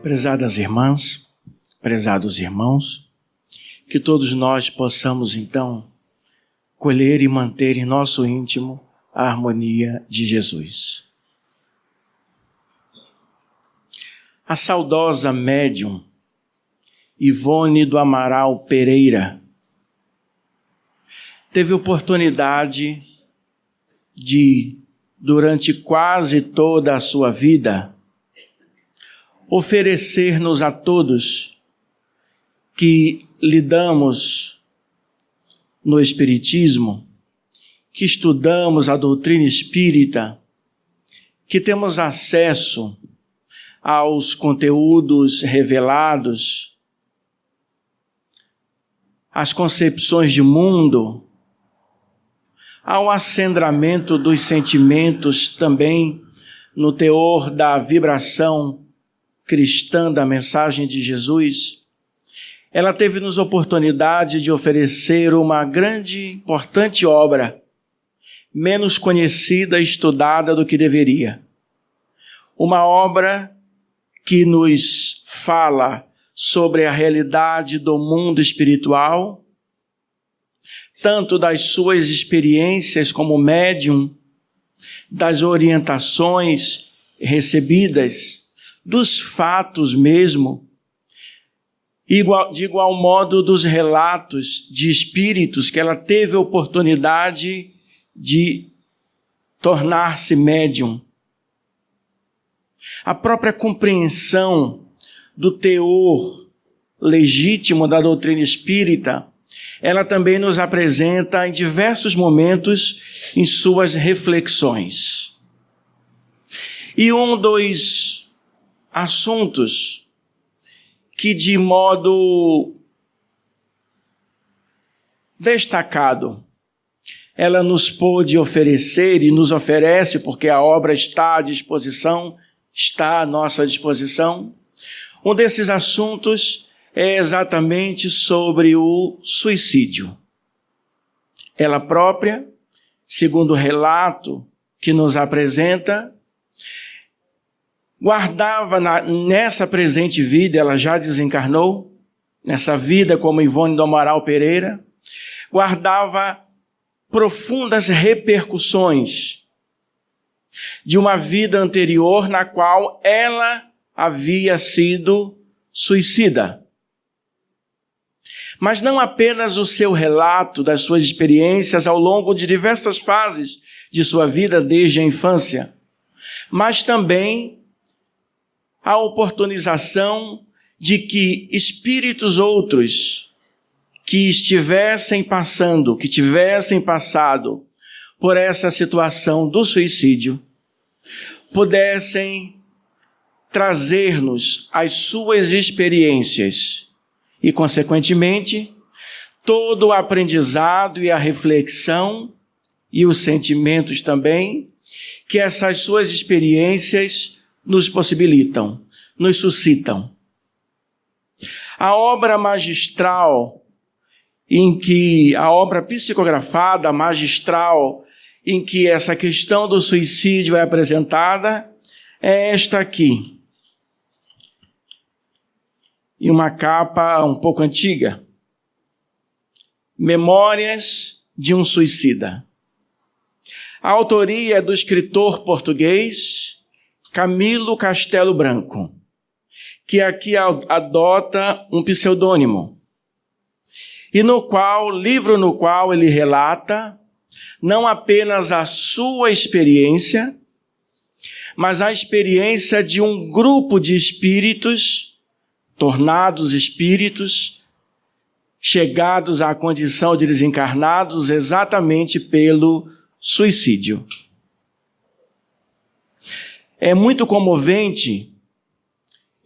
Prezadas irmãs, prezados irmãos, que todos nós possamos então colher e manter em nosso íntimo a harmonia de Jesus. A saudosa médium Ivone do Amaral Pereira teve oportunidade de, durante quase toda a sua vida, oferecer-nos a todos que lidamos no Espiritismo, que estudamos a doutrina espírita, que temos acesso aos conteúdos revelados, às concepções de mundo, ao acendramento dos sentimentos também no teor da vibração cristã da mensagem de Jesus. Ela teve-nos oportunidade de oferecer uma grande, importante obra, menos conhecida e estudada do que deveria. Uma obra que nos fala sobre a realidade do mundo espiritual, tanto das suas experiências como médium, das orientações recebidas, dos fatos mesmo, de igual modo dos relatos de espíritos que ela teve a oportunidade de tornar-se médium. A própria compreensão do teor legítimo da doutrina espírita, ela também nos apresenta em diversos momentos em suas reflexões. E um dos assuntos que de modo destacado ela nos pôde oferecer e nos oferece, porque a obra está à disposição, está à nossa disposição. Um desses assuntos é exatamente sobre o suicídio. Ela própria, segundo o relato que nos apresenta, guardava nessa presente vida, ela já desencarnou, nessa vida como Ivone do Amaral Pereira, guardava profundas repercussões de uma vida anterior na qual ela havia sido suicida. Mas não apenas o seu relato das suas experiências ao longo de diversas fases de sua vida desde a infância, mas também a oportunização de que espíritos outros que tivessem passado por essa situação do suicídio, pudessem trazer-nos as suas experiências e, consequentemente, todo o aprendizado e a reflexão e os sentimentos também que essas suas experiências nos possibilitam, nos suscitam. A obra magistral a obra psicografada magistral em que essa questão do suicídio é apresentada é esta aqui. Em uma capa um pouco antiga. Memórias de um suicida. A autoria é do escritor português Camilo Castelo Branco, que aqui adota um pseudônimo, e livro no qual ele relata não apenas a sua experiência, mas a experiência de um grupo de espíritos, tornados espíritos, chegados à condição de desencarnados exatamente pelo suicídio. É muito comovente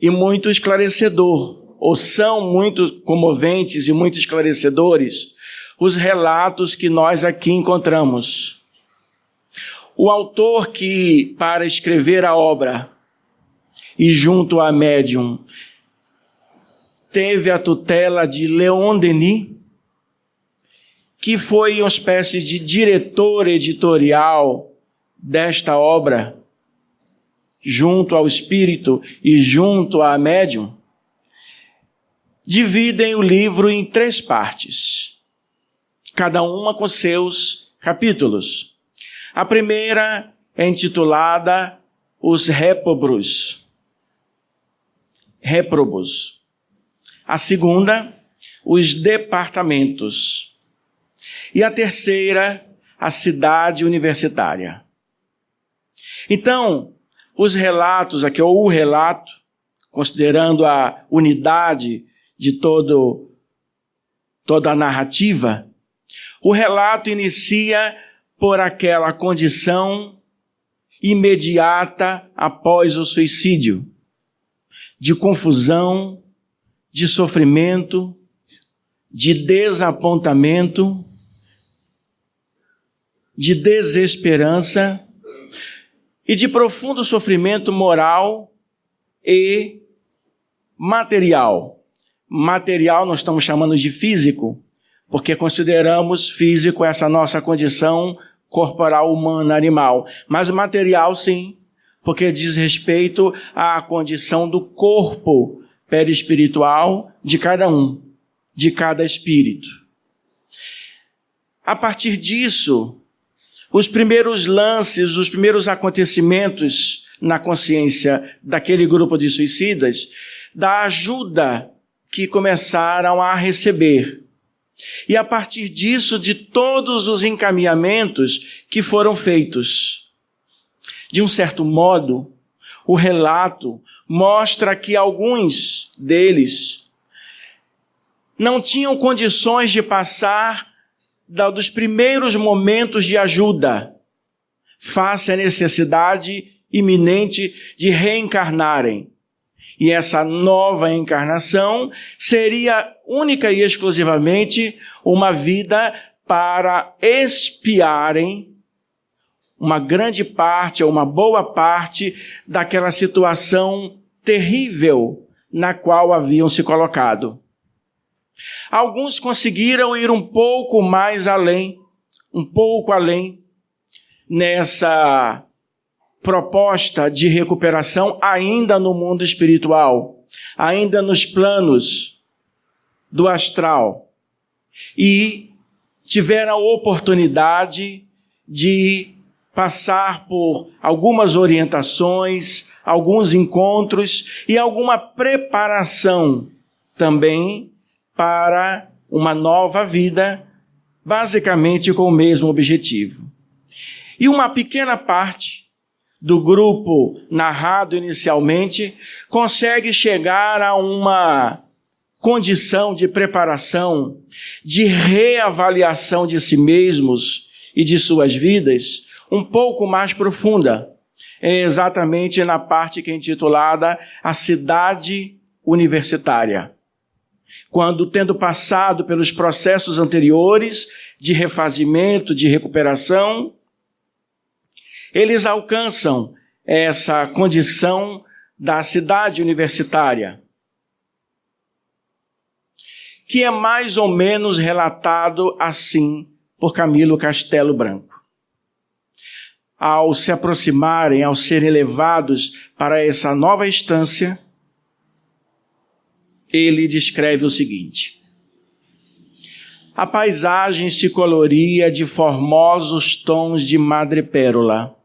e muito esclarecedor, ou são muito comoventes e muito esclarecedores, os relatos que nós aqui encontramos. O autor que, para escrever a obra, e junto à médium, teve a tutela de Leon Denis, que foi uma espécie de diretor editorial desta obra, junto ao espírito e junto à médium, dividem o livro em 3 partes, cada uma com seus capítulos. A primeira é intitulada Os Réprobos. A segunda, Os Departamentos. E a terceira, A Cidade Universitária. Então, os relatos aqui, ou o relato, considerando a unidade de toda a narrativa, o relato inicia por aquela condição imediata após o suicídio, de confusão, de sofrimento, de desapontamento, de desesperança e de profundo sofrimento moral e material. Material nós estamos chamando de físico, porque consideramos físico essa nossa condição corporal, humana, animal. Mas o material, sim, porque diz respeito à condição do corpo perispiritual de cada um, de cada espírito. A partir disso, os primeiros lances, os primeiros acontecimentos na consciência daquele grupo de suicidas, da ajuda que começaram a receber. E a partir disso, de todos os encaminhamentos que foram feitos. De um certo modo, o relato mostra que alguns deles não tinham condições de passar dos primeiros momentos de ajuda, face à necessidade iminente de reencarnarem. E essa nova encarnação seria única e exclusivamente uma vida para expiarem uma grande parte, ou uma boa parte, daquela situação terrível na qual haviam se colocado. Alguns conseguiram ir um pouco além, nessa proposta de recuperação ainda no mundo espiritual, ainda nos planos do astral, e tiveram a oportunidade de passar por algumas orientações, alguns encontros e alguma preparação também para uma nova vida, basicamente com o mesmo objetivo. E uma pequena parte do grupo narrado inicialmente consegue chegar a uma condição de preparação, de reavaliação de si mesmos e de suas vidas um pouco mais profunda. É exatamente na parte que é intitulada A Cidade Universitária. Quando, tendo passado pelos processos anteriores de refazimento, de recuperação, eles alcançam essa condição da cidade universitária, que é mais ou menos relatado assim por Camilo Castelo Branco. Ao se aproximarem, ao serem levados para essa nova instância, ele descreve o seguinte: a paisagem se coloria de formosos tons de madrepérola.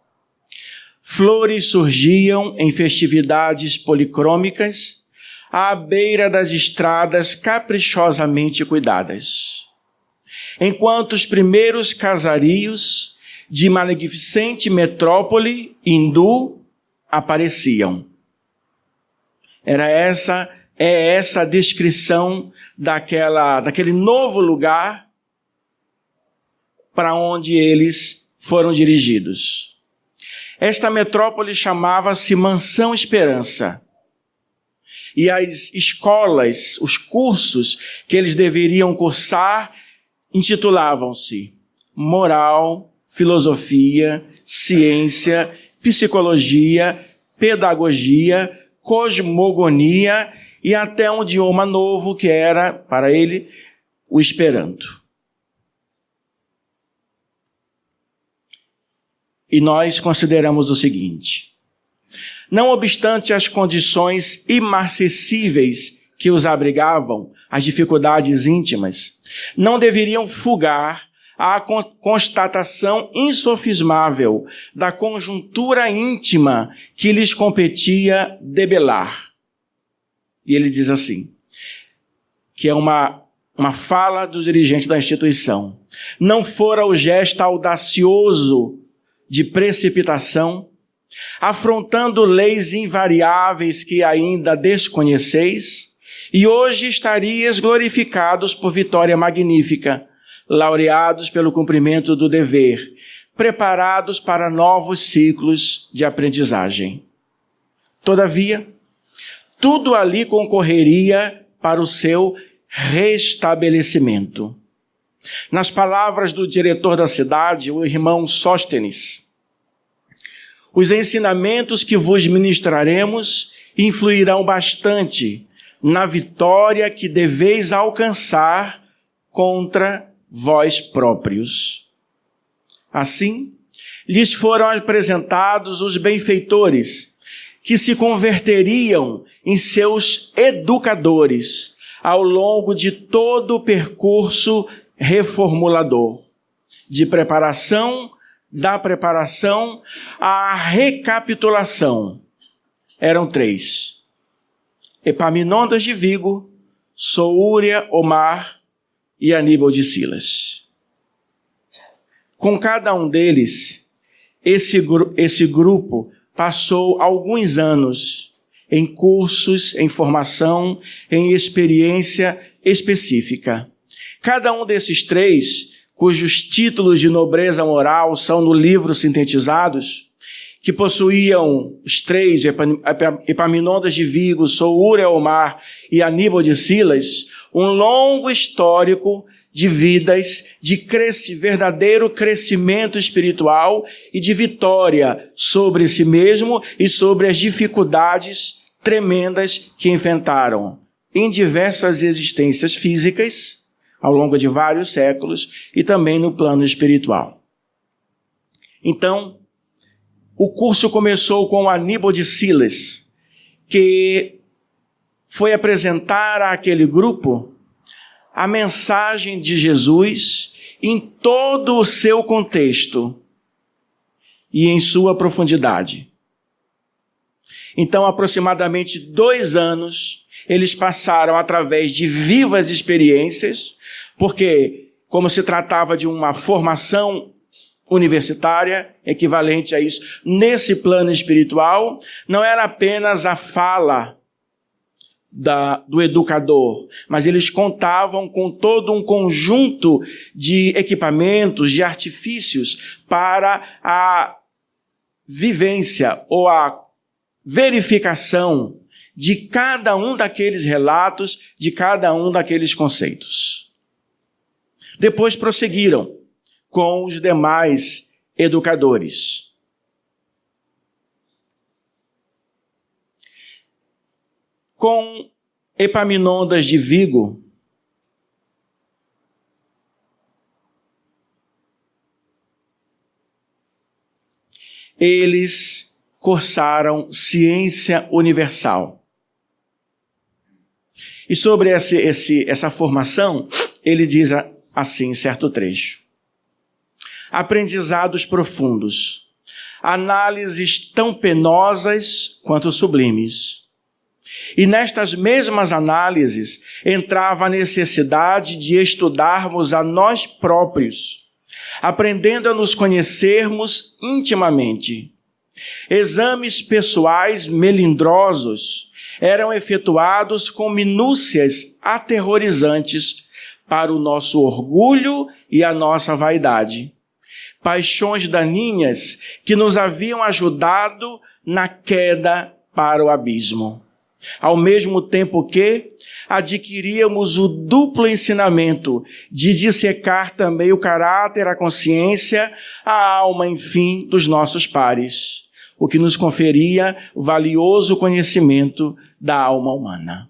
Flores surgiam em festividades policrômicas à beira das estradas caprichosamente cuidadas, enquanto os primeiros casarios de magnificente metrópole hindu apareciam. É essa a descrição daquele novo lugar para onde eles foram dirigidos. Esta metrópole chamava-se Mansão Esperança. E as escolas, os cursos que eles deveriam cursar, intitulavam-se Moral, Filosofia, Ciência, Psicologia, Pedagogia, Cosmogonia e até um idioma novo que era, para ele, o Esperanto. E nós consideramos o seguinte: Não obstante as condições imarcessíveis que os abrigavam, as dificuldades íntimas, não deveriam fugar à constatação insofismável da conjuntura íntima que lhes competia debelar. E ele diz assim, que é uma fala do dirigente da instituição. Não fora o gesto audacioso de precipitação, afrontando leis invariáveis que ainda desconheceis, e hoje estarias glorificados por vitória magnífica, laureados pelo cumprimento do dever, preparados para novos ciclos de aprendizagem. Todavia, tudo ali concorreria para o seu restabelecimento. Nas palavras do diretor da cidade, o irmão Sóstenes, os ensinamentos que vos ministraremos influirão bastante na vitória que deveis alcançar contra vós próprios. Assim, lhes foram apresentados os benfeitores, que se converteriam em seus educadores ao longo de todo o percurso reformulador, da preparação à recapitulação. Eram 3. Epaminondas de Vigo, Soúria Omar e Aníbal de Silas. Com cada um deles, esse grupo passou alguns anos em cursos, em formação, em experiência específica. Cada um desses 3, cujos títulos de nobreza moral são no livro sintetizados, que possuíam os 3, Epaminondas de Vigo, Soúria Omar e Aníbal de Silas, um longo histórico de vidas de verdadeiro crescimento espiritual e de vitória sobre si mesmo e sobre as dificuldades tremendas que enfrentaram em diversas existências físicas ao longo de vários séculos e também no plano espiritual. Então, o curso começou com Aníbal de Silas, que foi apresentar àquele grupo a mensagem de Jesus em todo o seu contexto e em sua profundidade. Então, aproximadamente 2 anos, eles passaram através de vivas experiências, porque, como se tratava de uma formação universitária, equivalente a isso, nesse plano espiritual, não era apenas a fala do educador, mas eles contavam com todo um conjunto de equipamentos, de artifícios para a vivência ou a verificação de cada um daqueles relatos, de cada um daqueles conceitos. Depois prosseguiram com os demais educadores. Com Epaminondas de Vigo, eles cursaram Ciência Universal. E sobre essa formação, ele diz assim, em certo trecho: aprendizados profundos, análises tão penosas quanto sublimes. E nestas mesmas análises entrava a necessidade de estudarmos a nós próprios, aprendendo a nos conhecermos intimamente. Exames pessoais melindrosos eram efetuados com minúcias aterrorizantes para o nosso orgulho e a nossa vaidade. Paixões daninhas que nos haviam ajudado na queda para o abismo. Ao mesmo tempo que adquiríamos o duplo ensinamento de dissecar também o caráter, a consciência, a alma, enfim, dos nossos pares, o que nos conferia valioso conhecimento da alma humana.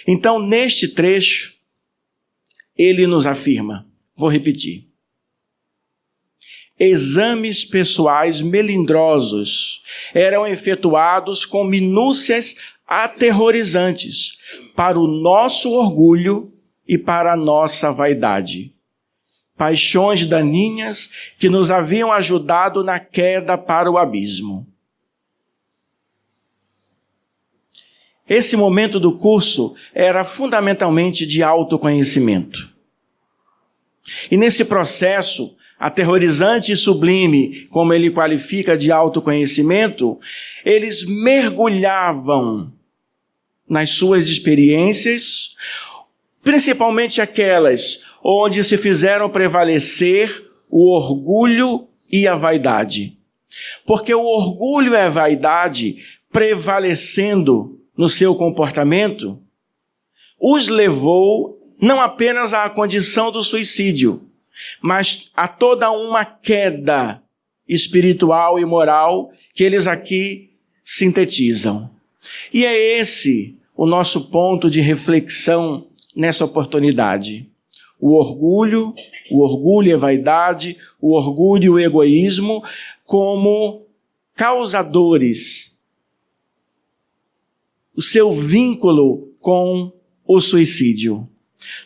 Então, neste trecho, ele nos afirma, vou repetir: exames pessoais melindrosos eram efetuados com minúcias aterrorizantes para o nosso orgulho e para a nossa vaidade. Paixões daninhas que nos haviam ajudado na queda para o abismo. Esse momento do curso era fundamentalmente de autoconhecimento. E nesse processo aterrorizante e sublime, como ele qualifica de autoconhecimento, eles mergulhavam nas suas experiências, principalmente aquelas onde se fizeram prevalecer o orgulho e a vaidade. Porque o orgulho e a vaidade, prevalecendo no seu comportamento, os levou não apenas à condição do suicídio, mas a toda uma queda espiritual e moral que eles aqui sintetizam. E é esse o nosso ponto de reflexão nessa oportunidade. O orgulho e a vaidade, o orgulho e o egoísmo como causadores. O seu vínculo com o suicídio.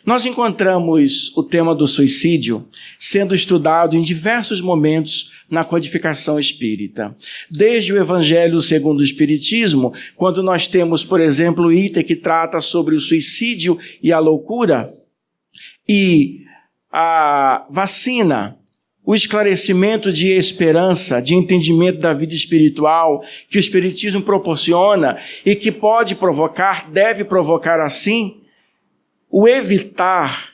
Nós encontramos o tema do suicídio sendo estudado em diversos momentos na codificação espírita. Desde o Evangelho segundo o Espiritismo, quando nós temos, por exemplo, o item que trata sobre o suicídio e a loucura, e a vacina, o esclarecimento de esperança, de entendimento da vida espiritual que o Espiritismo proporciona e que pode provocar, deve provocar assim, o evitar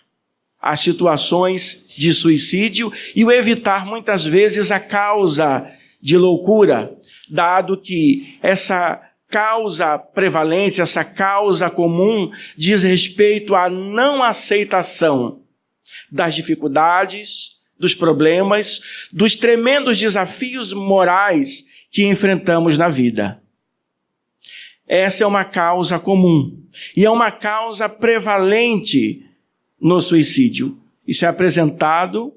as situações de suicídio e o evitar muitas vezes a causa de loucura, dado que essa causa prevalente, essa causa comum diz respeito à não aceitação das dificuldades, dos problemas, dos tremendos desafios morais que enfrentamos na vida. Essa é uma causa comum e é uma causa prevalente no suicídio. Isso é apresentado,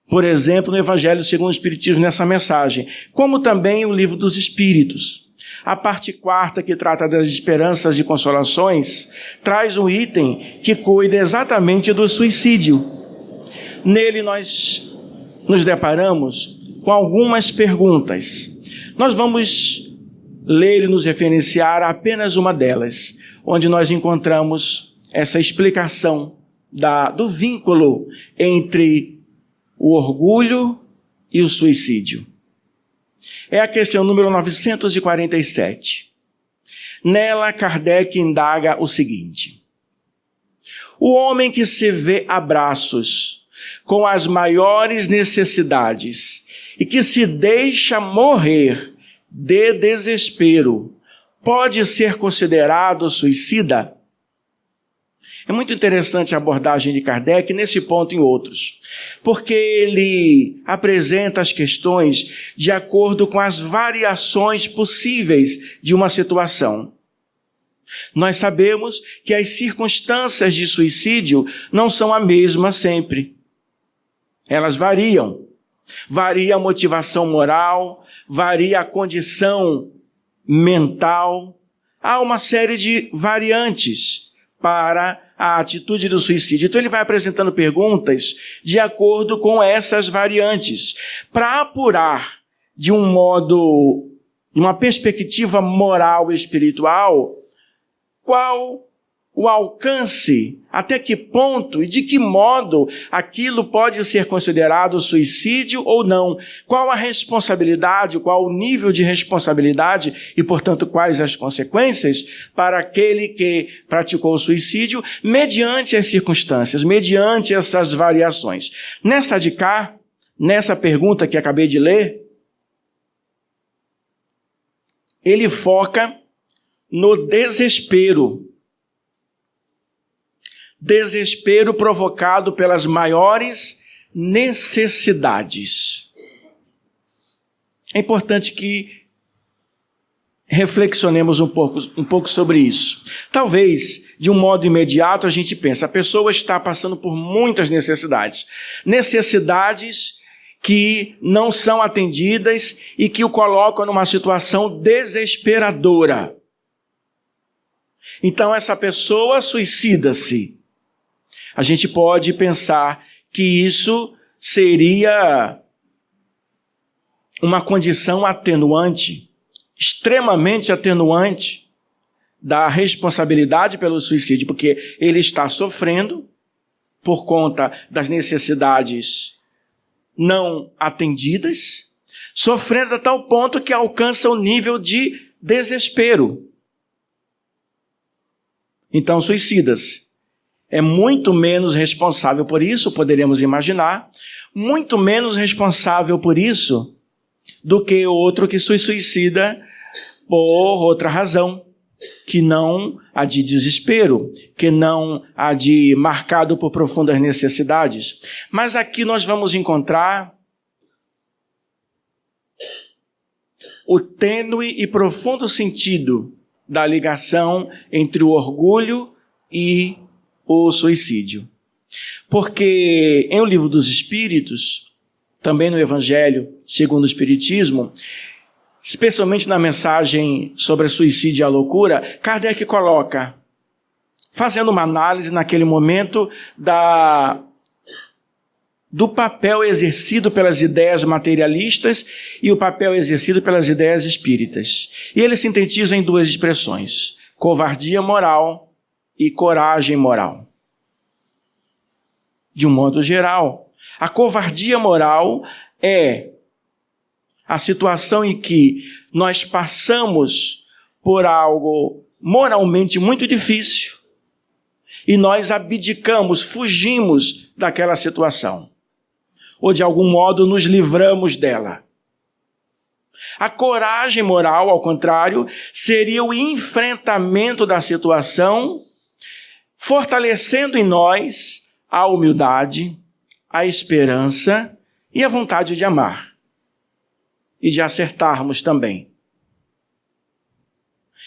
por exemplo, no Evangelho segundo o Espiritismo, nessa mensagem, como também o Livro dos Espíritos. A parte 4ª, que trata das esperanças e consolações, traz um item que cuida exatamente do suicídio. Nele nós nos deparamos com algumas perguntas. Nós vamos ler e nos referenciar a apenas uma delas, onde nós encontramos essa explicação do vínculo entre o orgulho e o suicídio. É a questão número 947. Nela, Kardec indaga o seguinte: o homem que se vê a braços com as maiores necessidades e que se deixa morrer de desespero, pode ser considerado suicida? É muito interessante a abordagem de Kardec nesse ponto e em outros, porque ele apresenta as questões de acordo com as variações possíveis de uma situação. Nós sabemos que as circunstâncias de suicídio não são a mesma sempre. Elas variam. Varia a motivação moral, varia a condição mental. Há uma série de variantes para a atitude do suicídio. Então ele vai apresentando perguntas de acordo com essas variantes, para apurar de um modo, uma perspectiva moral e espiritual, qual o alcance, até que ponto e de que modo aquilo pode ser considerado suicídio ou não. Qual a responsabilidade, qual o nível de responsabilidade e, portanto, quais as consequências para aquele que praticou o suicídio mediante as circunstâncias, mediante essas variações. Nessa de cá, nessa pergunta que acabei de ler, ele foca no desespero. Desespero provocado pelas maiores necessidades. É importante que reflexionemos um pouco sobre isso. Talvez, de um modo imediato, a gente pense, a pessoa está passando por muitas necessidades. Necessidades que não são atendidas e que o colocam numa situação desesperadora. Então essa pessoa suicida-se. A gente pode pensar que isso seria uma condição atenuante, extremamente atenuante da responsabilidade pelo suicídio, porque ele está sofrendo por conta das necessidades não atendidas, sofrendo a tal ponto que alcança o nível de desespero. Então, suicida-se. É muito menos responsável por isso, poderíamos imaginar, muito menos responsável por isso do que o outro que se suicida por outra razão, que não a de desespero, que não a de marcado por profundas necessidades. Mas aqui nós vamos encontrar o tênue e profundo sentido da ligação entre o orgulho e o suicídio. Porque em O Livro dos Espíritos, também no Evangelho segundo o Espiritismo, especialmente na mensagem sobre suicídio e a loucura, Kardec coloca, fazendo uma análise naquele momento do papel exercido pelas ideias materialistas e o papel exercido pelas ideias espíritas. E ele sintetiza em duas expressões: covardia moral e coragem moral. De um modo geral, a covardia moral é a situação em que nós passamos por algo moralmente muito difícil e nós abdicamos, fugimos daquela situação, ou de algum modo nos livramos dela. A coragem moral, ao contrário, seria o enfrentamento da situação, fortalecendo em nós a humildade, a esperança e a vontade de amar. E de acertarmos também.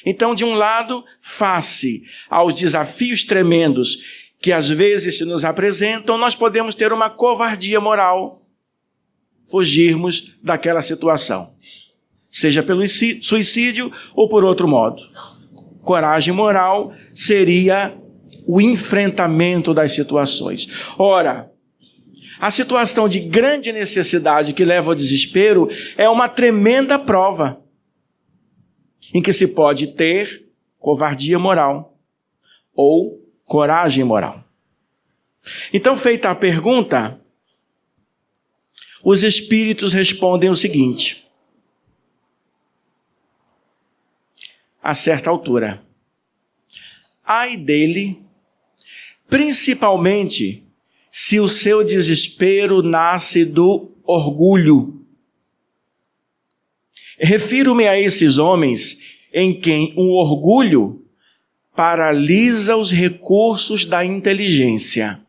Então, de um lado, face aos desafios tremendos que às vezes se nos apresentam, nós podemos ter uma covardia moral, fugirmos daquela situação, seja pelo suicídio ou por outro modo. Coragem moral seria o enfrentamento das situações. Ora, a situação de grande necessidade que leva ao desespero é uma tremenda prova em que se pode ter covardia moral ou coragem moral. Então, feita a pergunta, os espíritos respondem o seguinte: a certa altura, ai dele, principalmente se o seu desespero nasce do orgulho. Refiro-me a esses homens em quem o orgulho paralisa os recursos da inteligência,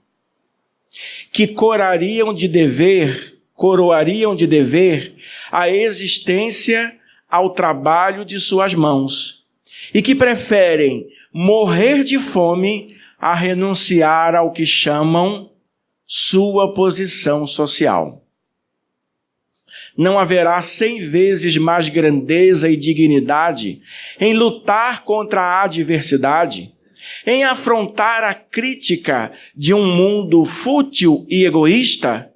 que coroariam de dever a existência ao trabalho de suas mãos, e que preferem morrer de fome a renunciar ao que chamam sua posição social. Não haverá 100 vezes mais grandeza e dignidade em lutar contra a adversidade, em afrontar a crítica de um mundo fútil e egoísta,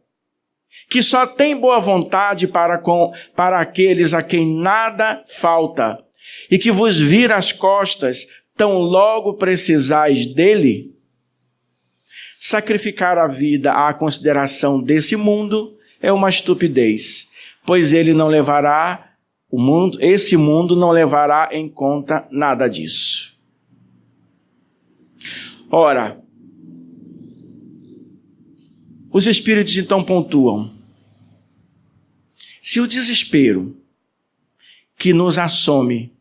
que só tem boa vontade para aqueles a quem nada falta, e que vos vira as costas tão logo precisais dele. Sacrificar a vida à consideração desse mundo é uma estupidez, pois esse mundo não levará em conta nada disso. Ora, os espíritos então pontuam: se o desespero que nos assome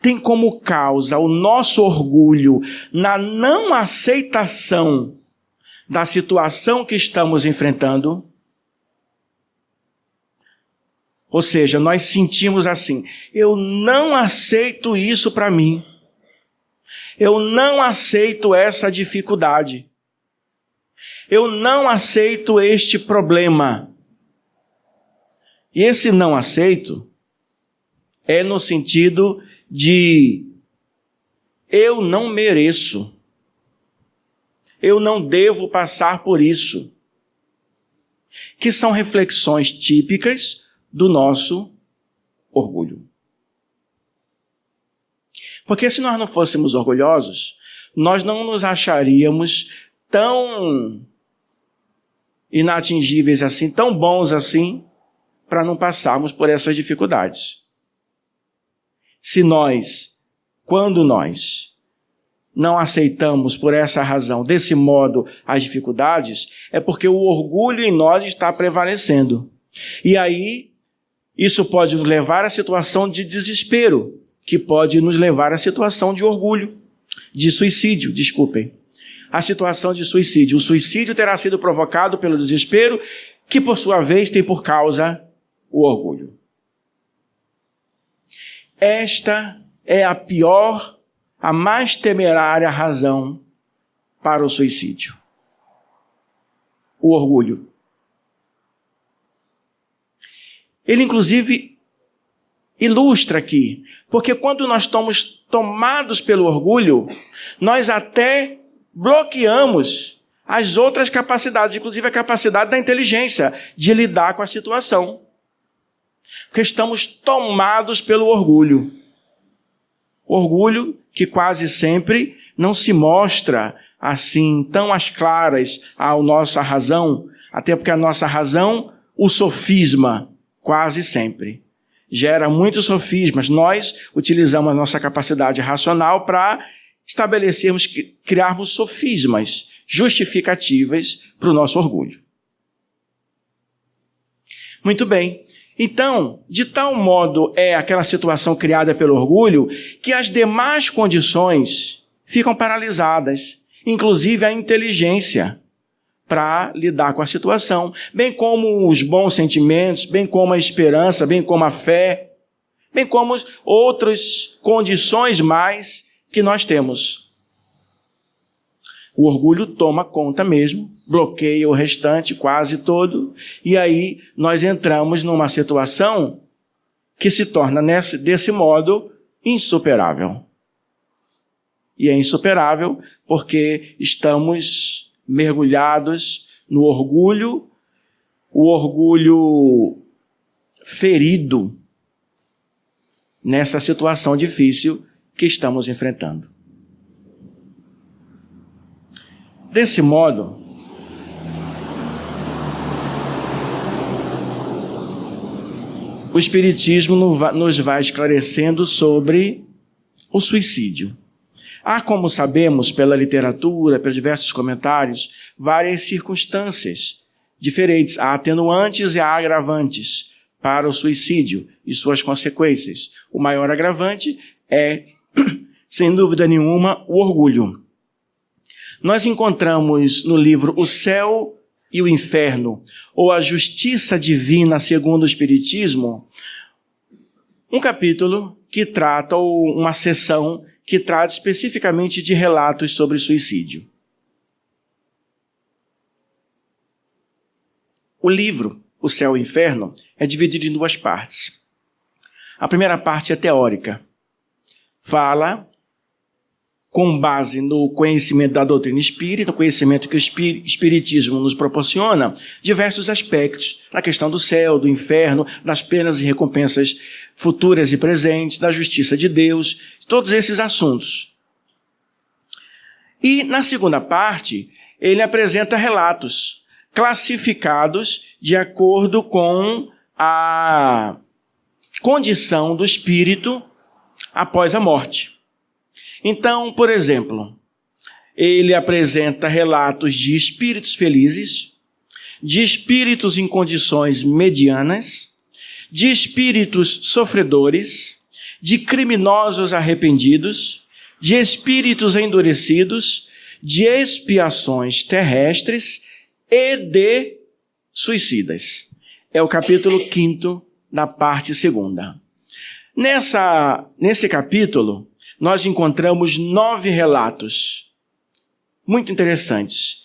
tem como causa o nosso orgulho na não aceitação da situação que estamos enfrentando, ou seja, nós sentimos assim: eu não aceito isso para mim, eu não aceito essa dificuldade, eu não aceito este problema. E esse não aceito é no sentido de eu não mereço, eu não devo passar por isso, que são reflexões típicas do nosso orgulho. Porque se nós não fôssemos orgulhosos, nós não nos acharíamos tão inatingíveis assim, tão bons assim, para não passarmos por essas dificuldades. Quando nós não aceitamos por essa razão, desse modo, as dificuldades, é porque o orgulho em nós está prevalecendo. E aí, isso pode nos levar à situação de desespero, que pode nos levar à situação de orgulho, de suicídio, desculpem. A situação de suicídio. O suicídio terá sido provocado pelo desespero, que por sua vez tem por causa o orgulho. Esta é a pior, a mais temerária razão para o suicídio. O orgulho. Ele, inclusive, ilustra aqui, porque quando nós estamos tomados pelo orgulho, nós até bloqueamos as outras capacidades, inclusive a capacidade da inteligência de lidar com a situação. Porque estamos tomados pelo orgulho. Orgulho que quase sempre não se mostra assim tão às claras à nossa razão, até porque a nossa razão, o sofisma, quase sempre gera muitos sofismas. Nós utilizamos a nossa capacidade racional para estabelecermos, criarmos sofismas justificativas para o nosso orgulho. Muito bem. Então, de tal modo é aquela situação criada pelo orgulho que as demais condições ficam paralisadas, inclusive a inteligência para lidar com a situação, bem como os bons sentimentos, bem como a esperança, bem como a fé, bem como outras condições mais que nós temos. O orgulho toma conta mesmo, bloqueia o restante quase todo, e aí nós entramos numa situação que se torna, desse modo, insuperável. E é insuperável porque estamos mergulhados no orgulho, o orgulho ferido nessa situação difícil que estamos enfrentando. Desse modo, o Espiritismo nos vai esclarecendo sobre o suicídio. Há, como sabemos pela literatura, pelos diversos comentários, várias circunstâncias diferentes. Há atenuantes e há agravantes para o suicídio e suas consequências. O maior agravante é, sem dúvida nenhuma, o orgulho. Nós encontramos no livro O Céu e o Inferno, ou A Justiça Divina segundo o Espiritismo, um capítulo que trata, ou uma seção que trata especificamente de relatos sobre suicídio. O livro O Céu e o Inferno é dividido em duas partes. A primeira parte é teórica. Fala, com base no conhecimento da doutrina espírita, no conhecimento que o Espiritismo nos proporciona, diversos aspectos na questão do céu, do inferno, das penas e recompensas futuras e presentes, da justiça de Deus, todos esses assuntos. E na segunda parte, ele apresenta relatos classificados de acordo com a condição do espírito após a morte. Então, por exemplo, ele apresenta relatos de espíritos felizes, de espíritos em condições medianas, de espíritos sofredores, de criminosos arrependidos, de espíritos endurecidos, de expiações terrestres e de suicidas. É o capítulo 5º da parte 2ª. Nesse capítulo, nós encontramos 9 relatos muito interessantes,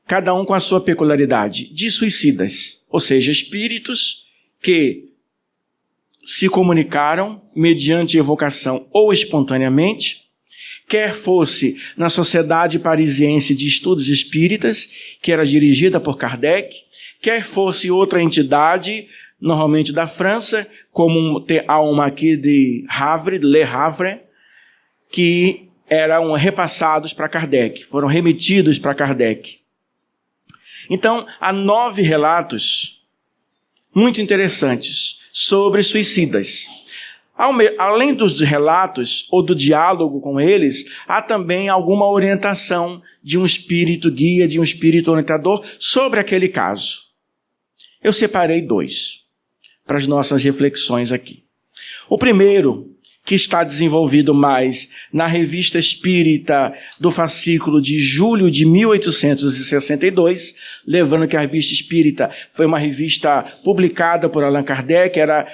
cada um com a sua peculiaridade, de suicidas, ou seja, espíritos que se comunicaram mediante evocação ou espontaneamente, quer fosse na Sociedade Parisiense de Estudos Espíritas, que era dirigida por Kardec, quer fosse outra entidade, normalmente da França, como há uma aqui de Havre, Le Havre, que eram repassados para Kardec, foram remetidos para Kardec. Então, há 9 relatos muito interessantes sobre suicidas. Além dos relatos ou do diálogo com eles, há também alguma orientação de um espírito guia, de um espírito orientador sobre aquele caso. Eu separei 2 para as nossas reflexões aqui. O primeiro, que está desenvolvido mais na Revista Espírita do fascículo de julho de 1862, lembrando que a Revista Espírita foi uma revista publicada por Allan Kardec, era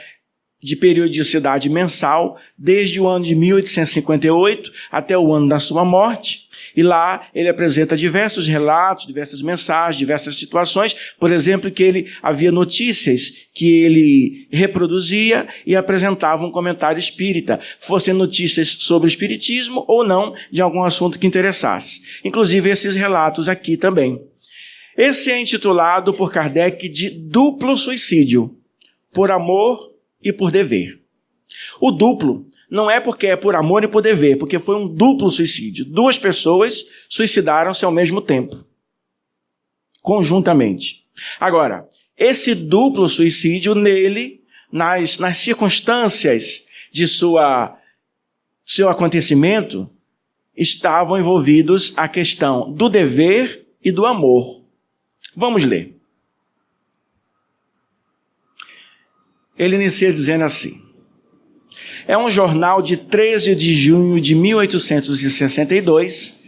de periodicidade mensal, desde o ano de 1858 até o ano da sua morte, e lá ele apresenta diversos relatos, diversas mensagens, diversas situações, por exemplo, que ele havia notícias que ele reproduzia e apresentava um comentário espírita, fossem notícias sobre o espiritismo ou não, de algum assunto que interessasse. Inclusive esses relatos aqui também. Esse é intitulado por Kardec de duplo suicídio, por amor e por dever. O duplo não é porque é por amor e por dever, porque foi um duplo suicídio. 2 pessoas suicidaram-se ao mesmo tempo, conjuntamente. Agora, esse duplo suicídio nele, nas circunstâncias de seu acontecimento, estavam envolvidos a questão do dever e do amor. Vamos ler. Ele inicia dizendo assim: é um jornal de 13 de junho de 1862,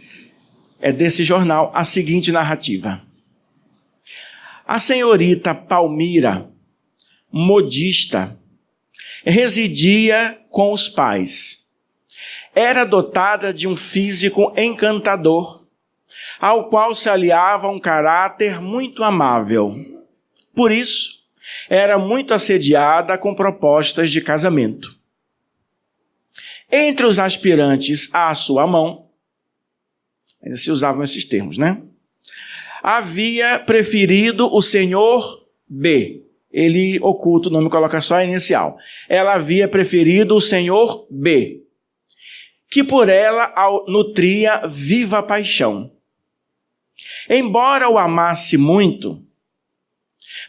é desse jornal a seguinte narrativa. A senhorita Palmira, modista, residia com os pais. Era dotada de um físico encantador, ao qual se aliava um caráter muito amável. Por isso, era muito assediada com propostas de casamento. Entre os aspirantes à sua mão, ainda se usavam esses termos, né? Havia preferido o senhor B. Ele oculta o nome, coloca só a inicial. Ela havia preferido o senhor B, que por ela nutria viva paixão. Embora o amasse muito,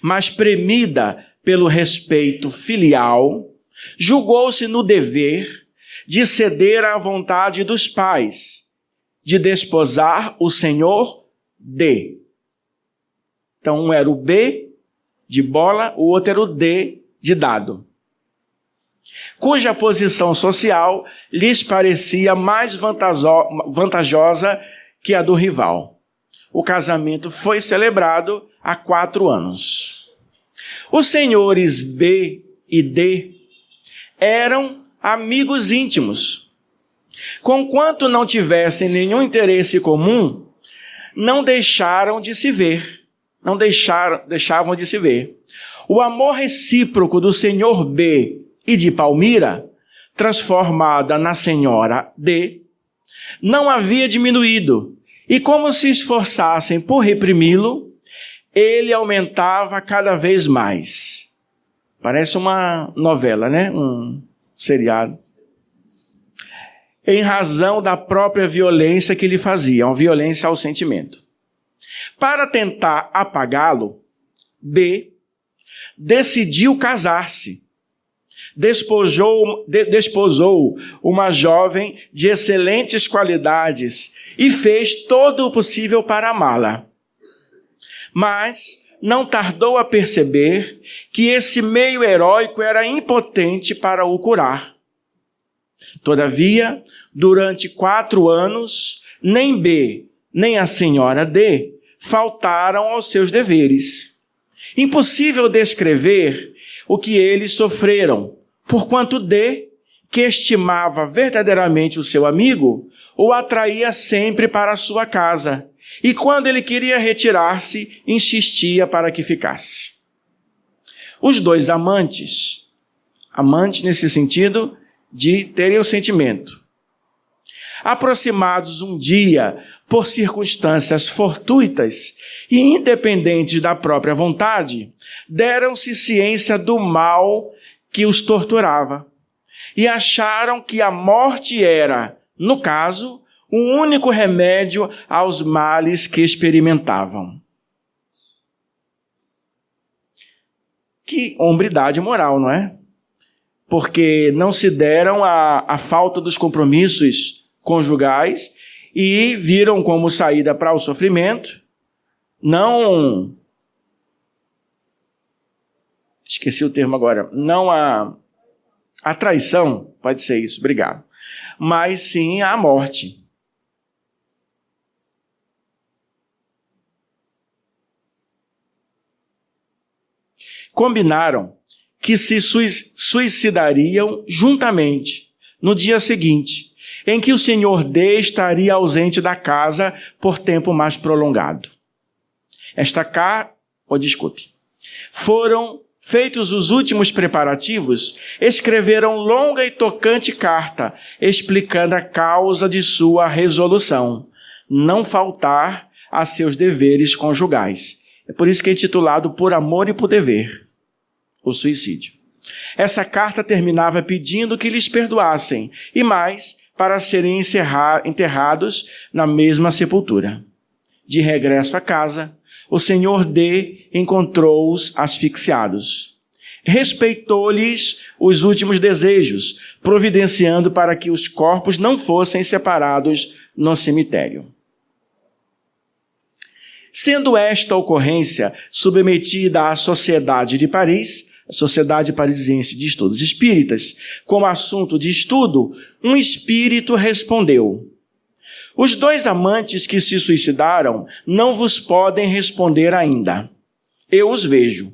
mas premida pelo respeito filial, julgou-se no dever de ceder à vontade dos pais, de desposar o senhor D. Então, um era o B de bola, o outro era o D de dado, cuja posição social lhes parecia mais vantajosa que a do rival. O casamento foi celebrado há 4 anos. Os senhores B e D eram amigos íntimos. Conquanto não tivessem nenhum interesse comum, não deixaram de se ver. Deixavam de se ver. O amor recíproco do senhor B e de Palmira, transformada na senhora D, não havia diminuído, e como se esforçassem por reprimi-lo, ele aumentava cada vez mais. Parece uma novela, né? Um seriado. Em razão da própria violência que lhe fazia, uma violência ao sentimento. Para tentar apagá-lo, B decidiu casar-se. Desposou uma jovem de excelentes qualidades e fez todo o possível para amá-la. Mas não tardou a perceber que esse meio heróico era impotente para o curar. Todavia, durante 4 anos, nem B, nem a senhora D faltaram aos seus deveres. Impossível descrever o que eles sofreram, porquanto D, que estimava verdadeiramente o seu amigo, o atraía sempre para a sua casa, e quando ele queria retirar-se, insistia para que ficasse. Os dois amantes nesse sentido de terem o sentimento, aproximados um dia por circunstâncias fortuitas e independentes da própria vontade, deram-se ciência do mal que os torturava e acharam que a morte era, no caso, o único remédio aos males que experimentavam. Que hombridade moral, não é? Porque não se deram à falta dos compromissos conjugais e viram como saída para o sofrimento, não... Esqueci o termo agora. Não a traição, pode ser isso, obrigado. Mas sim a morte. Combinaram que se suicidariam juntamente no dia seguinte, em que o senhor D estaria ausente da casa por tempo mais prolongado. Foram feitos os últimos preparativos, escreveram longa e tocante carta, explicando a causa de sua resolução, não faltar a seus deveres conjugais. É por isso que é intitulado Por Amor e por Dever, o suicídio. Essa carta terminava pedindo que lhes perdoassem, e mais, para serem enterrados na mesma sepultura. De regresso à casa, o senhor D encontrou-os asfixiados. Respeitou-lhes os últimos desejos, providenciando para que os corpos não fossem separados no cemitério. Sendo esta ocorrência submetida à Sociedade de Paris, a Sociedade Parisiense de Estudos Espíritas, como assunto de estudo, um espírito respondeu: os dois amantes que se suicidaram não vos podem responder ainda. Eu os vejo.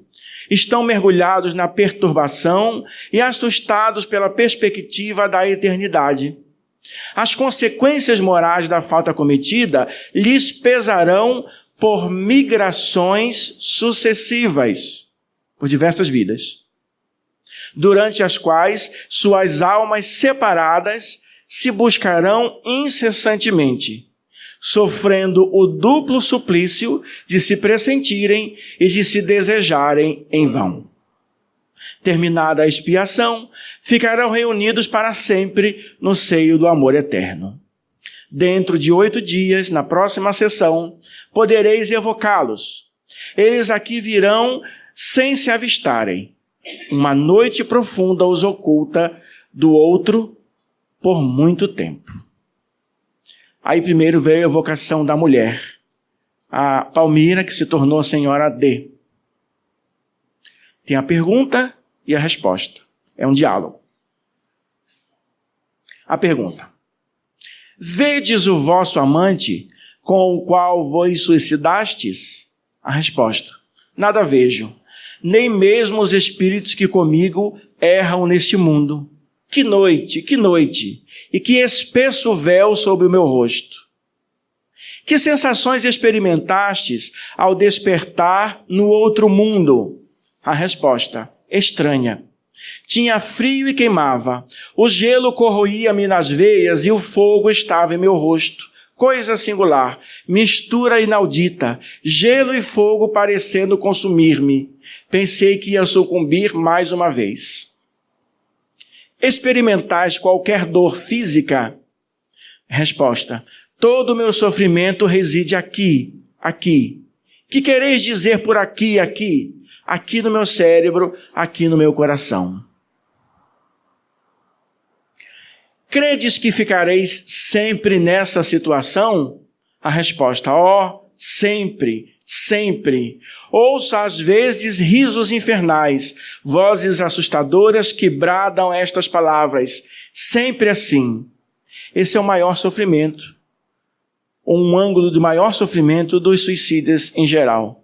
Estão mergulhados na perturbação e assustados pela perspectiva da eternidade. As consequências morais da falta cometida lhes pesarão por migrações sucessivas, por diversas vidas, durante as quais suas almas separadas se buscarão incessantemente, sofrendo o duplo suplício de se pressentirem e de se desejarem em vão. Terminada a expiação, ficarão reunidos para sempre no seio do amor eterno. Dentro de 8 dias, na próxima sessão, podereis evocá-los. Eles aqui virão sem se avistarem. Uma noite profunda os oculta do outro por muito tempo. Aí primeiro veio a evocação da mulher, a Palmira, que se tornou a senhora D. Tem a pergunta e a resposta. É um diálogo. A pergunta: vedes o vosso amante com o qual vos suicidastes? A resposta: nada vejo, nem mesmo os espíritos que comigo erram neste mundo. Que noite, e que espesso véu sobre o meu rosto. Que sensações experimentastes ao despertar no outro mundo? A resposta: estranha. Tinha frio e queimava, o gelo corroía-me nas veias e o fogo estava em meu rosto. Coisa singular, mistura inaudita, gelo e fogo parecendo consumir-me. Pensei que ia sucumbir mais uma vez. Experimentais qualquer dor física? Resposta: todo o meu sofrimento reside aqui. Que quereis dizer por aqui? Aqui no meu cérebro, aqui no meu coração. Credes que ficareis sempre nessa situação? A resposta: sempre. Ouço às vezes risos infernais, vozes assustadoras que bradam estas palavras: sempre assim. Esse é o maior sofrimento, um ângulo de maior sofrimento dos suicidas em geral.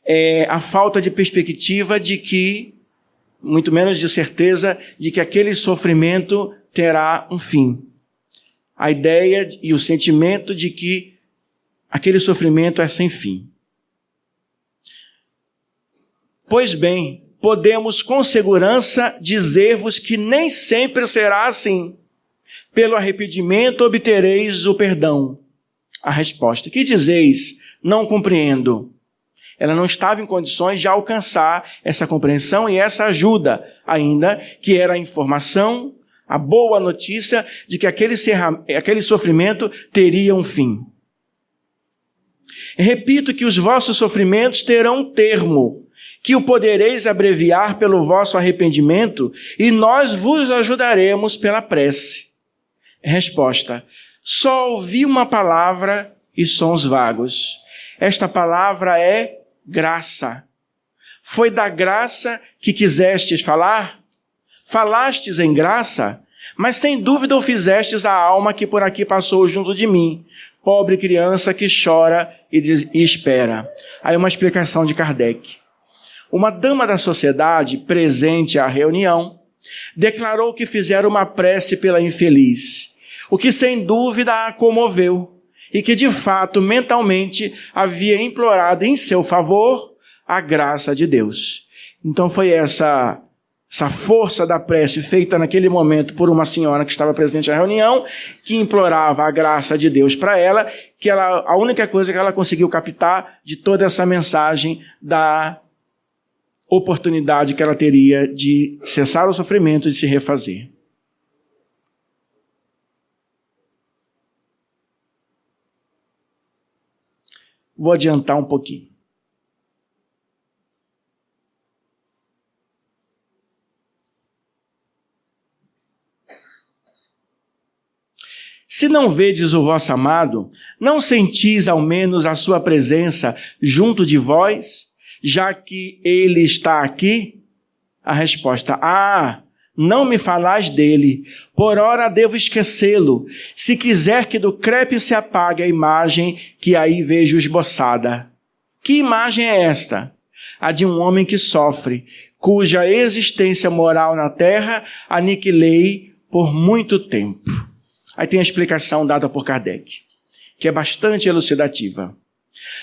É a falta de perspectiva de que, muito menos de certeza, de que aquele sofrimento terá um fim. A ideia e o sentimento de que aquele sofrimento é sem fim. Pois bem, podemos com segurança dizer-vos que nem sempre será assim. Pelo arrependimento obtereis o perdão. A resposta: que dizeis? Não compreendo. Ela não estava em condições de alcançar essa compreensão e essa ajuda, ainda que era a informação, a boa notícia de que aquele sofrimento teria um fim. Repito que os vossos sofrimentos terão um termo, que o podereis abreviar pelo vosso arrependimento, e nós vos ajudaremos pela prece. Resposta: só ouvi uma palavra e sons vagos. Esta palavra é graça. Foi da graça que quisestes falar? Falastes em graça, mas sem dúvida o fizestes à alma que por aqui passou junto de mim, pobre criança que chora e espera. Aí uma explicação de Kardec. Uma dama da sociedade, presente à reunião, declarou que fizera uma prece pela infeliz, o que sem dúvida a comoveu, e que de fato mentalmente havia implorado em seu favor a graça de Deus. Então foi essa força da prece feita naquele momento por uma senhora que estava presente à reunião, que implorava a graça de Deus para ela, que a única coisa que ela conseguiu captar de toda essa mensagem da oportunidade que ela teria de cessar o sofrimento e de se refazer. Vou adiantar um pouquinho. Se não vedes o vosso amado, não sentis ao menos a sua presença junto de vós, já que ele está aqui? A resposta: não me falais dele, por ora devo esquecê-lo, se quiser que do crepe se apague a imagem que aí vejo esboçada. Que imagem é esta? A de um homem que sofre, cuja existência moral na terra aniquilei por muito tempo. Aí tem a explicação dada por Kardec, que é bastante elucidativa.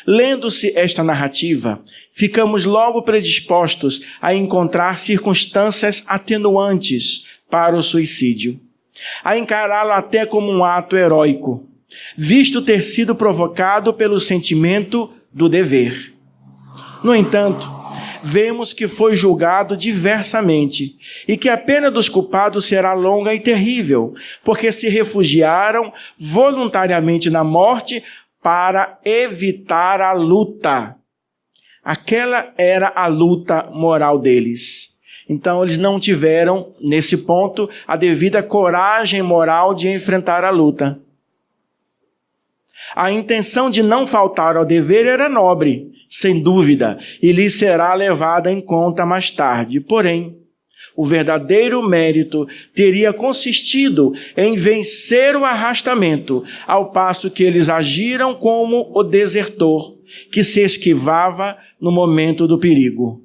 Lendo-se esta narrativa, ficamos logo predispostos a encontrar circunstâncias atenuantes para o suicídio, a encará-lo até como um ato heróico, visto ter sido provocado pelo sentimento do dever. No entanto, vemos que foi julgado diversamente e que a pena dos culpados será longa e terrível, porque se refugiaram voluntariamente na morte para evitar a luta. Aquela era a luta moral deles. Então eles não tiveram, nesse ponto, a devida coragem moral de enfrentar a luta. A intenção de não faltar ao dever era nobre, sem dúvida, e lhe será levada em conta mais tarde. Porém, o verdadeiro mérito teria consistido em vencer o arrastamento, ao passo que eles agiram como o desertor, que se esquivava no momento do perigo.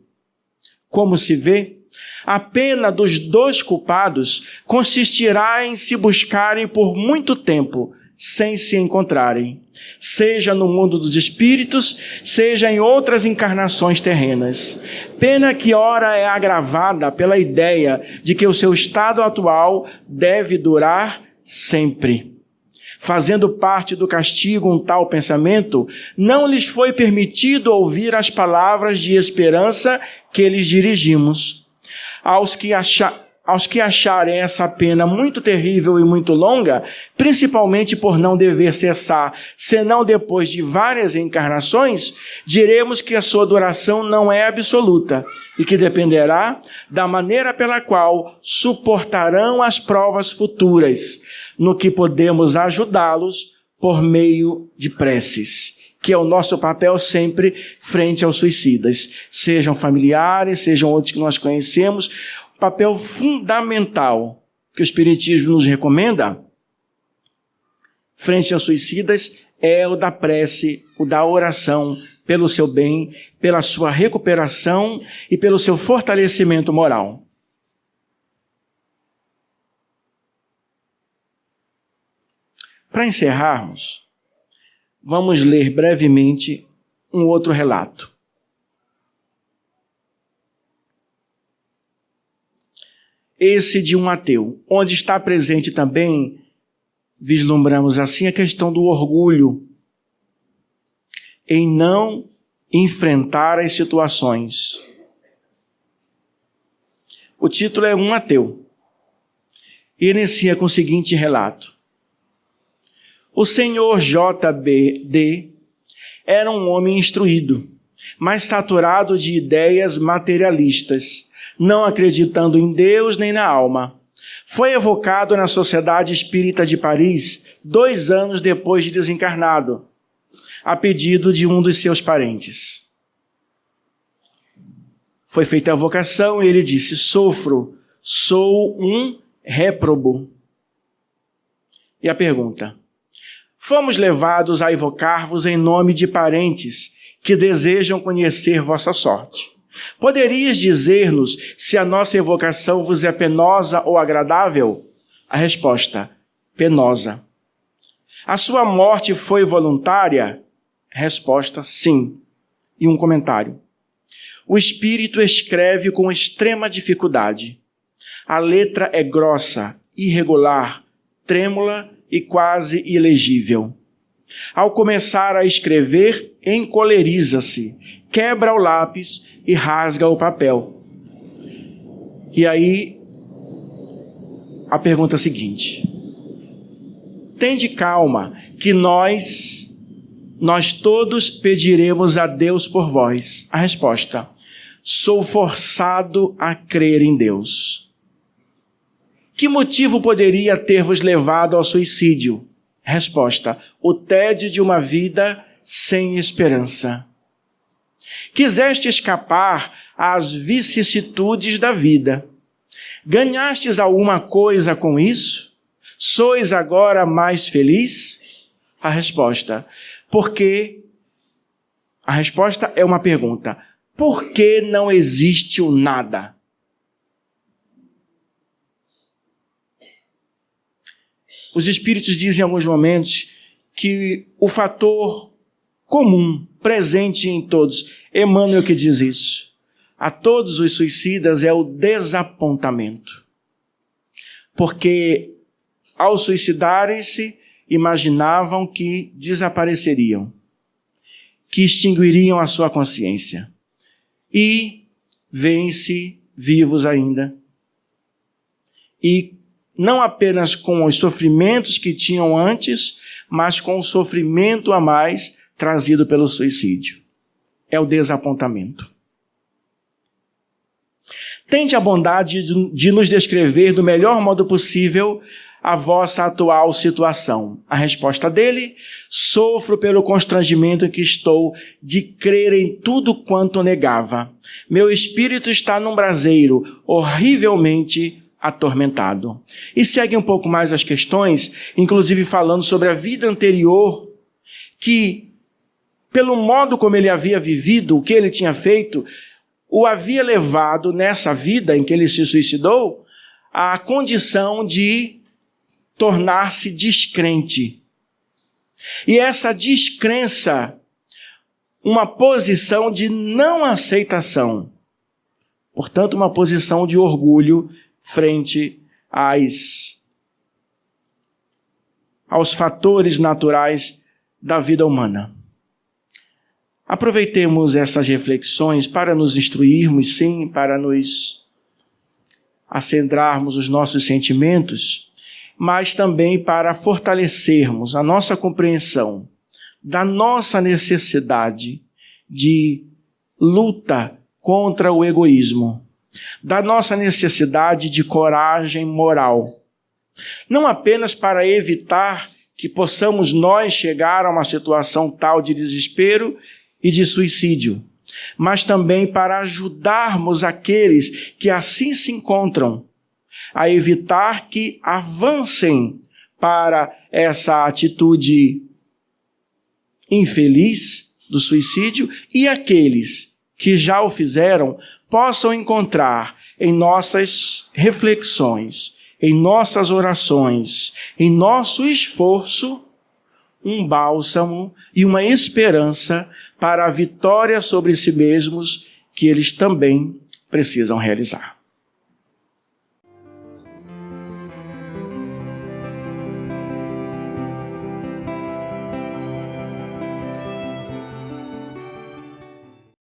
Como se vê, a pena dos dois culpados consistirá em se buscarem por muito tempo, sem se encontrarem, seja no mundo dos espíritos, seja em outras encarnações terrenas. Pena que ora é agravada pela ideia de que o seu estado atual deve durar sempre. Fazendo parte do castigo um tal pensamento, não lhes foi permitido ouvir as palavras de esperança que lhes dirigimos. Aos que acharem essa pena muito terrível e muito longa, principalmente por não dever cessar, senão depois de várias encarnações, diremos que a sua duração não é absoluta e que dependerá da maneira pela qual suportarão as provas futuras, no que podemos ajudá-los por meio de preces, que é o nosso papel sempre frente aos suicidas, sejam familiares, sejam outros que nós conhecemos. Papel fundamental que o Espiritismo nos recomenda frente aos suicidas é o da prece, o da oração pelo seu bem, pela sua recuperação e pelo seu fortalecimento moral. Para encerrarmos, vamos ler brevemente um outro relato. esse de um ateu, onde está presente também, vislumbramos assim, a questão do orgulho em não enfrentar as situações. O título é Um Ateu. E inicia com o seguinte relato. O senhor J.B.D. era um homem instruído, mas saturado de ideias materialistas, não acreditando em Deus nem na alma. Foi evocado na Sociedade Espírita de Paris 2 anos depois de desencarnado, a pedido de um dos seus parentes. Foi feita a evocação e ele disse: sofro, sou um réprobo. E a pergunta: fomos levados a evocar-vos em nome de parentes que desejam conhecer vossa sorte. Poderias dizer-nos se a nossa evocação vos é penosa ou agradável? A resposta: penosa. A sua morte foi voluntária? Resposta: sim. E um comentário. O espírito escreve com extrema dificuldade. A letra é grossa, irregular, trêmula e quase ilegível. Ao começar a escrever, encoleriza-se, quebra o lápis e rasga o papel. E aí, a pergunta seguinte. Tende calma, que nós todos pediremos a Deus por vós. A resposta: sou forçado a crer em Deus. Que motivo poderia ter-vos levado ao suicídio? Resposta: o tédio de uma vida sem esperança. Quiseste escapar às vicissitudes da vida. Ganhastes alguma coisa com isso? Sois agora mais feliz? A resposta: porque... A resposta é uma pergunta. Por que não existe o nada? Os espíritos dizem em alguns momentos que o fator comum, presente em todos, Emmanuel que diz isso, a todos os suicidas é o desapontamento. Porque ao suicidarem-se, imaginavam que desapareceriam, que extinguiriam a sua consciência. E vêm-se vivos ainda. E não apenas com os sofrimentos que tinham antes, mas com o sofrimento a mais trazido pelo suicídio. É o desapontamento. Tende a bondade de nos descrever do melhor modo possível a vossa atual situação. A resposta dele: sofro pelo constrangimento em que estou de crer em tudo quanto negava. Meu espírito está num braseiro, horrivelmente atormentado. E segue um pouco mais as questões, inclusive falando sobre a vida anterior, que, pelo modo como ele havia vivido, o que ele tinha feito, o havia levado nessa vida em que ele se suicidou à condição de tornar-se descrente. E essa descrença, uma posição de não aceitação. Portanto, uma posição de orgulho frente aos fatores naturais da vida humana. Aproveitemos essas reflexões para nos instruirmos, sim, para nos acendrarmos os nossos sentimentos, mas também para fortalecermos a nossa compreensão da nossa necessidade de luta contra o egoísmo, da nossa necessidade de coragem moral, não apenas para evitar que possamos nós chegar a uma situação tal de desespero e de suicídio, mas também para ajudarmos aqueles que assim se encontram a evitar que avancem para essa atitude infeliz do suicídio, e aqueles que já o fizeram possam encontrar em nossas reflexões, em nossas orações, em nosso esforço, um bálsamo e uma esperança para a vitória sobre si mesmos que eles também precisam realizar.